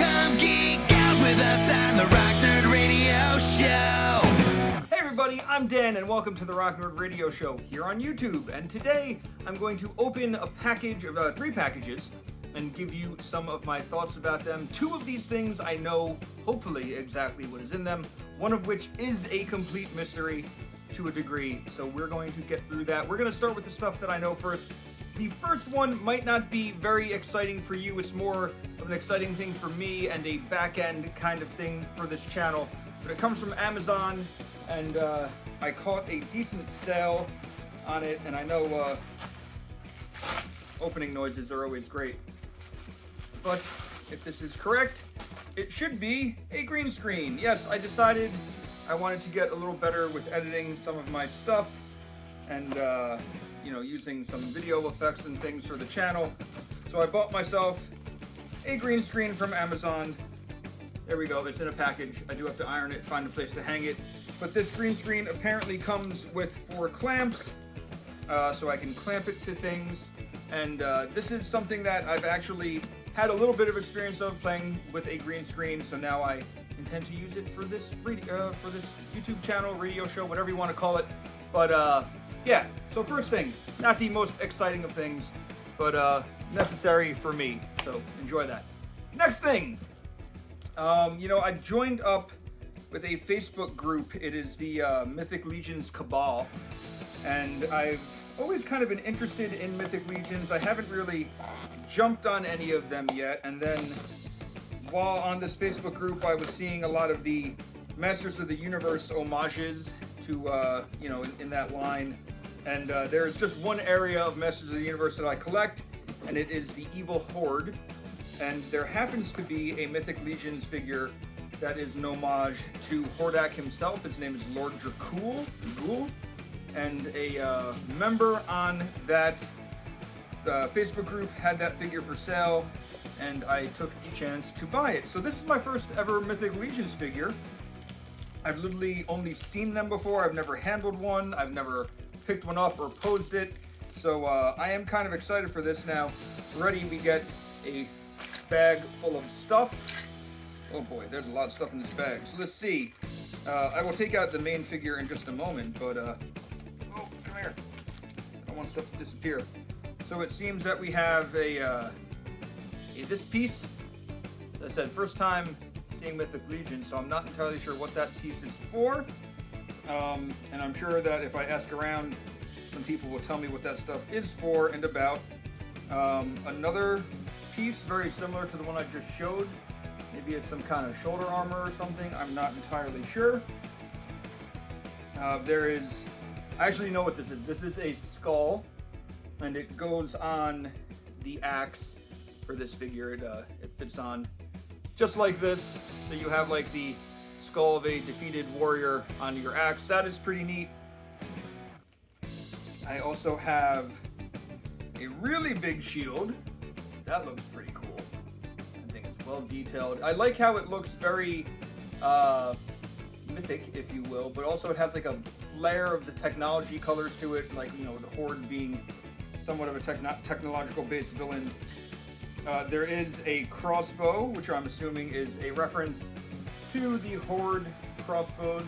Come geek out with us on the Rock Nerd Radio Show. Hey everybody, I'm Dan and welcome to the Rock Nerd Radio Show here on YouTube. And today I'm going to open a package of 3 packages and give you some of my thoughts about them. 2 of these things I know, hopefully, exactly what is in them. One of which is a complete mystery to a degree. So we're going to get through that. We're going to start with the stuff that I know first. The first one might not be very exciting for you. It's more of an exciting thing for me and a back-end kind of thing for this channel. But it comes from Amazon, and I caught a decent sale on it, and I know opening noises are always great. But if this is correct, it should be a green screen. Yes, I decided I wanted to get a little better with editing some of my stuff and you know, using some video effects and things for the channel. So I bought myself a green screen from Amazon. There we go, it's in a package. I do have to iron it, find a place to hang it. But this green screen apparently comes with 4 clamps, so I can clamp it to things. And this is something that I've actually had a little bit of experience of playing with a green screen, so now I intend to use it for this YouTube channel, radio show, whatever you want to call it. But yeah, so first thing, not the most exciting of things, but necessary for me, so enjoy that. Next thing, you know, I joined up with a Facebook group. It is the Mythic Legions Cabal, and I've always kind of been interested in Mythic Legions. I haven't really jumped on any of them yet, and then while on this Facebook group, I was seeing a lot of the Masters of the Universe homages to, you know, in that line. And there's just one area of Masters of the Universe that I collect, and it is the Evil Horde. And there happens to be a Mythic Legions figure that is an homage to Hordak himself. His name is Lord Dracul. And a member on that Facebook group had that figure for sale, and I took the chance to buy it. So this is my first ever Mythic Legions figure. I've literally only seen them before. I've never handled one. I've never picked one up or posed it. So I am kind of excited for this now. Already we get a bag full of stuff. Oh boy, there's a lot of stuff in this bag. So let's see. I will take out the main figure in just a moment, but oh, come here. I don't want stuff to disappear. So it seems that we have this piece. As I said, first time seeing Mythic Legion, so I'm not entirely sure what that piece is for. And I'm sure that if I ask around, some people will tell me what that stuff is for and about. Another piece very similar to the one I just showed. Maybe it's some kind of shoulder armor or something. I'm not entirely sure. I actually know what this is. This is a skull, and it goes on the axe for this figure. It fits on just like this. So you have like the skull of a defeated warrior on your axe. That is pretty neat. I also have a really big shield. That looks pretty cool. I think it's well detailed. I like how it looks very mythic, if you will, but also it has like a flare of the technology colors to it, like, you know, the Horde being somewhat of a technological based villain. There is a crossbow, which I'm assuming is a reference to the Horde crossbows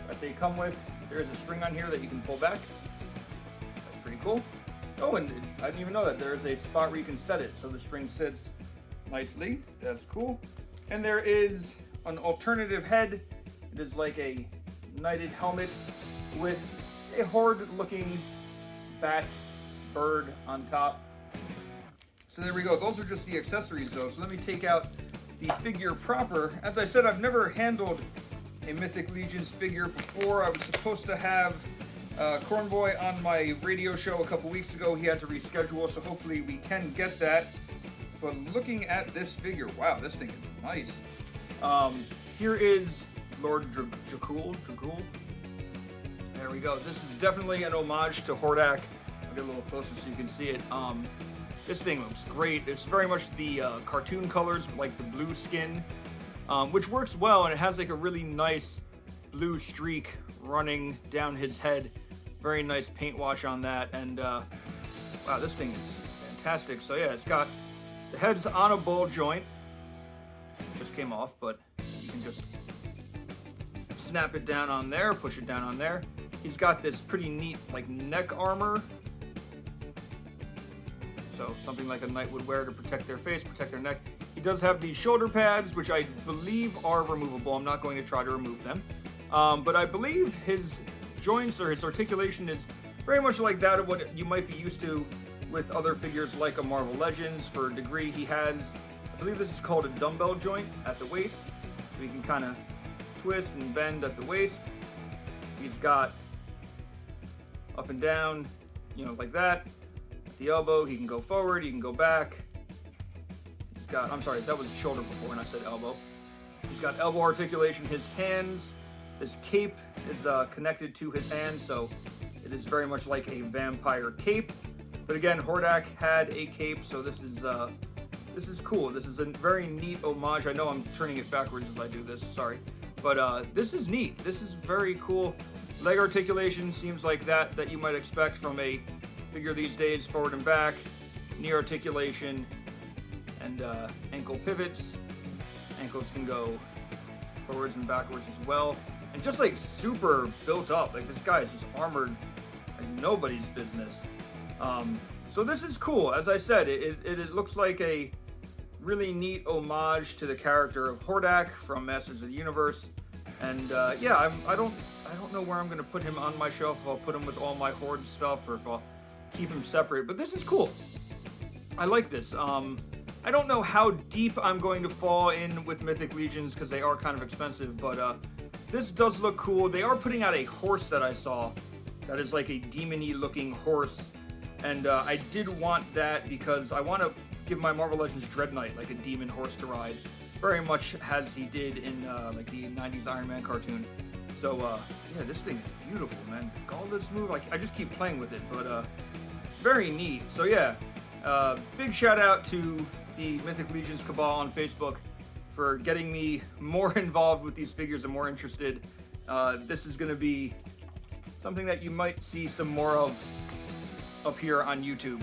that they come with. There is a string on here that you can pull back. That's pretty cool. Oh, and I didn't even know that there's a spot where you can set it, so the string sits nicely. That's cool. And there is an alternative head. It is like a knighted helmet with a Horde-looking bat bird on top. So there we go. Those are just the accessories, though. So let me take out the figure proper. As I said, I've never handled a Mythic Legions figure before. I was supposed to have Cornboy on my radio show a couple weeks ago. He had to reschedule, so hopefully we can get that. But looking at this figure, wow, this thing is nice. Here is Lord Dracul. There we go. This is definitely an homage to Hordak. I'll get a little closer so you can see it. This thing looks great. It's very much the cartoon colors, like the blue skin, which works well, and it has like a really nice blue streak running down his head. Very nice paint wash on that, and wow, this thing is fantastic. So yeah, it's got the head's on a ball joint, just just came off, but you can just snap it down on there, push it down on there. He's got this pretty neat like neck armor. So something like a knight would wear to protect their face, protect their neck. He does have these shoulder pads, which I believe are removable. I'm not going to try to remove them. But I believe his joints or his articulation is very much like that of what you might be used to with other figures like a Marvel Legends. For a degree, he has, I believe this is called a dumbbell joint at the waist. So he can kind of twist and bend at the waist. He's got up and down, you know, like that. At the elbow, he can go forward, he can go back. He's got, I'm sorry, that was shoulder before and I said elbow. He's got elbow articulation. His hands, this cape is connected to his hand, so it is very much like a vampire cape. But again, Hordak had a cape, so this is cool. This is a very neat homage. I know I'm turning it backwards as I do this, sorry. But this is neat. This is very cool. Leg articulation seems like that you might expect from a figure these days, forward and back. Knee articulation and ankle pivots. Ankles can go forwards and backwards as well. And just like super built up. Like this guy is just armored like nobody's business. So this is cool. As I said, it looks like a really neat homage to the character of Hordak from Masters of the Universe. And yeah, I don't know where I'm gonna put him on my shelf. If I'll put him with all my Horde stuff or if I'll keep him separate. But this is cool. I like this. I don't know how deep I'm going to fall in with Mythic Legions because they are kind of expensive, but this does look cool. They are putting out a horse that I saw that is like a demon-y looking horse. And I did want that because I want to give my Marvel Legends Dread Knight like a demon horse to ride, very much as he did in like the 90s Iron Man cartoon. So yeah, this thing is beautiful, man. All this move, like I just keep playing with it, but very neat. So yeah, big shout out to the Mythic Legions Cabal on Facebook for getting me more involved with these figures and more interested. This is going to be something that you might see some more of up here on YouTube.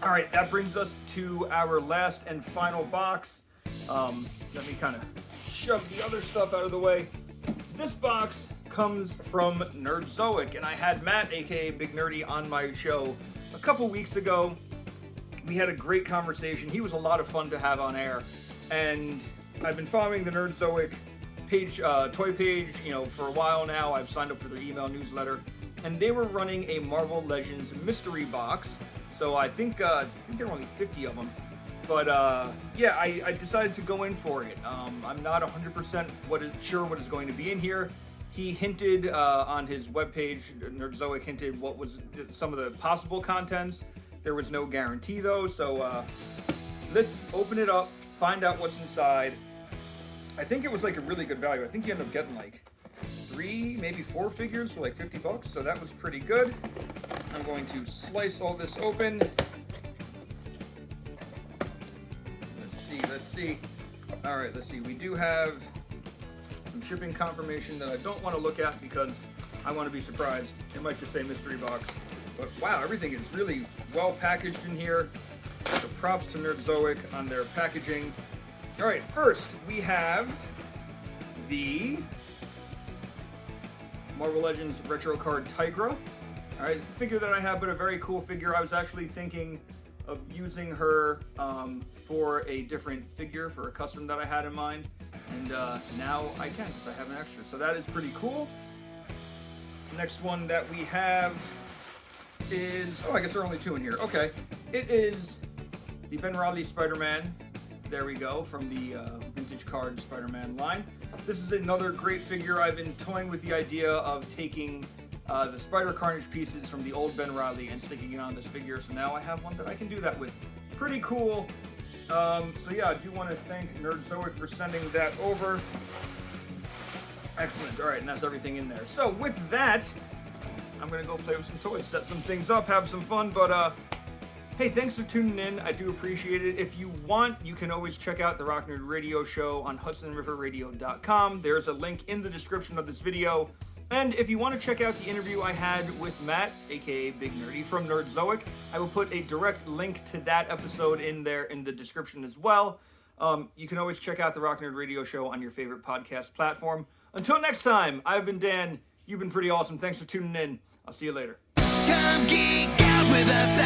All right, that brings us to our last and final box. Let me kind of shove the other stuff out of the way. This box comes from Nerdzoic, and I had Matt, aka Big Nerdy, on my show a couple weeks ago. We had a great conversation. He was a lot of fun to have on air, and I've been following the Nerdzoic page, toy page, you know, for a while now. I've signed up for their email newsletter, and they were running a Marvel Legends mystery box. So I think there were only 50 of them. But yeah, I decided to go in for it. I'm not 100% sure what is going to be in here. He hinted on his webpage, Nerdzoic hinted what was some of the possible contents. There was no guarantee though, so let's open it up, find out what's inside. I think it was like a really good value. I think you end up getting like 3, maybe 4 figures for like 50 bucks, so that was pretty good. I'm going to slice all this open. Let's see. All right, let's see. We do have some shipping confirmation that I don't want to look at because I want to be surprised. It might just say mystery box. But wow, everything is really well packaged in here. So props to Nerdzoic on their packaging. All right, first we have the Marvel Legends Retro Card Tigra. All right, figure that I have, but a very cool figure. I was actually thinking of using her for a different figure, for a custom that I had in mind. And now I can because I have an extra. So that is pretty cool. Next one that we have is, oh, I guess there are only 2 in here. Okay. It is the Ben Reilly Spider-Man. There we go, from the Vintage Card Spider-Man line. This is another great figure. I've been toying with the idea of taking the Spider Carnage pieces from the old Ben Reilly and sticking it on this figure. So now I have one that I can do that with. Pretty cool. So yeah, I do want to thank Nerdzoic for sending that over. Excellent. All right, and that's everything in there. So with that, I'm going to go play with some toys, set some things up, have some fun. But hey, thanks for tuning in. I do appreciate it. If you want, you can always check out the Rock Nerd Radio Show on HudsonRiverRadio.com. There's a link in the description of this video. And if you want to check out the interview I had with Matt, aka Big Nerdy from Nerdzoic, I will put a direct link to that episode in there in the description as well. You can always check out the Rock Nerd Radio Show on your favorite podcast platform. Until next time, I've been Dan. You've been pretty awesome. Thanks for tuning in. I'll see you later. Come geek out with us